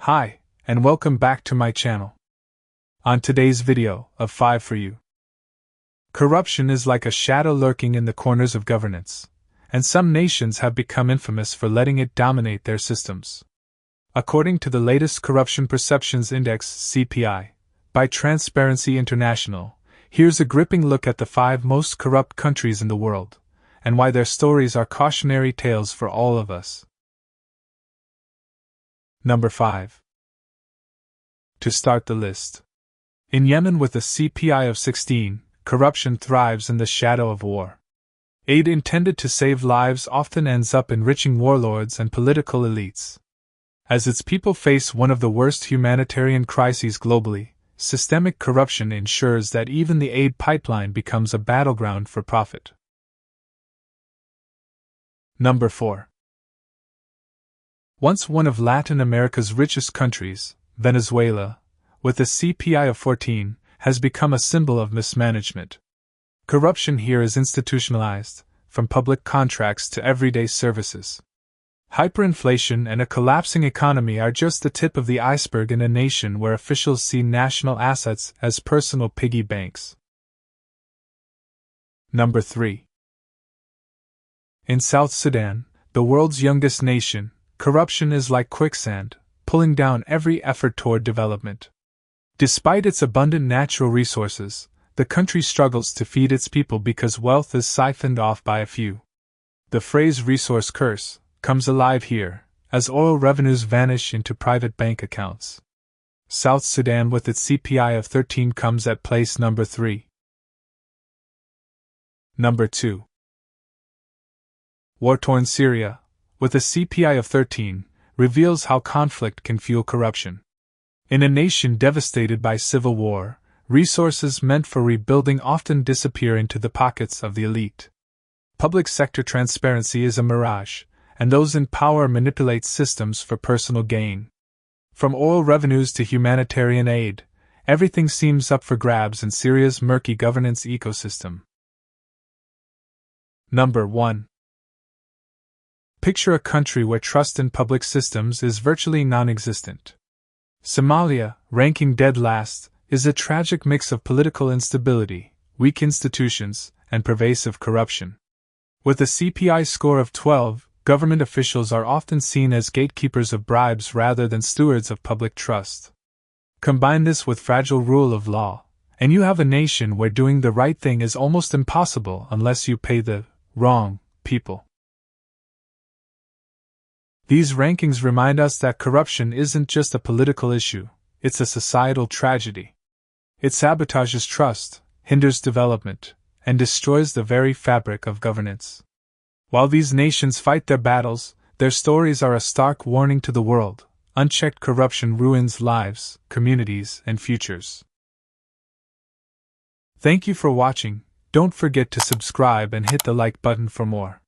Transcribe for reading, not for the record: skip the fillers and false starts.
Hi, and welcome back to my channel. On today's video, of 5 for you. Corruption is like a shadow lurking in the corners of governance, and some nations have become infamous for letting it dominate their systems. According to the latest Corruption Perceptions Index (CPI) by Transparency International, here's a gripping look at the 5 most corrupt countries in the world, and why their stories are cautionary tales for all of us. Number 5. To start the list. In Yemen, with a CPI of 16, corruption thrives in the shadow of war. Aid intended to save lives often ends up enriching warlords and political elites. As its people face one of the worst humanitarian crises globally, systemic corruption ensures that even the aid pipeline becomes a battleground for profit. Number 4. Once one of Latin America's richest countries, Venezuela, with a CPI of 14, has become a symbol of mismanagement. Corruption here is institutionalized, from public contracts to everyday services. Hyperinflation and a collapsing economy are just the tip of the iceberg in a nation where officials see national assets as personal piggy banks. Number 3. In South Sudan, the world's youngest nation, corruption is like quicksand, pulling down every effort toward development. Despite its abundant natural resources, the country struggles to feed its people because wealth is siphoned off by a few. The phrase resource curse comes alive here, as oil revenues vanish into private bank accounts. South Sudan, with its CPI of 13, comes at place number 3. Number 2. War-torn Syria, with a CPI of 13, reveals how conflict can fuel corruption. In a nation devastated by civil war, resources meant for rebuilding often disappear into the pockets of the elite. Public sector transparency is a mirage, and those in power manipulate systems for personal gain. From oil revenues to humanitarian aid, everything seems up for grabs in Syria's murky governance ecosystem. Number 1. Picture a country where trust in public systems is virtually non-existent. Somalia, ranking dead last, is a tragic mix of political instability, weak institutions, and pervasive corruption. With a CPI score of 12, government officials are often seen as gatekeepers of bribes rather than stewards of public trust. Combine this with fragile rule of law, and you have a nation where doing the right thing is almost impossible unless you pay the wrong people. These rankings remind us that corruption isn't just a political issue, it's a societal tragedy. It sabotages trust, hinders development, and destroys the very fabric of governance. While these nations fight their battles, their stories are a stark warning to the world. Unchecked corruption ruins lives, communities, and futures. Thank you for watching. Don't forget to subscribe and hit the like button for more.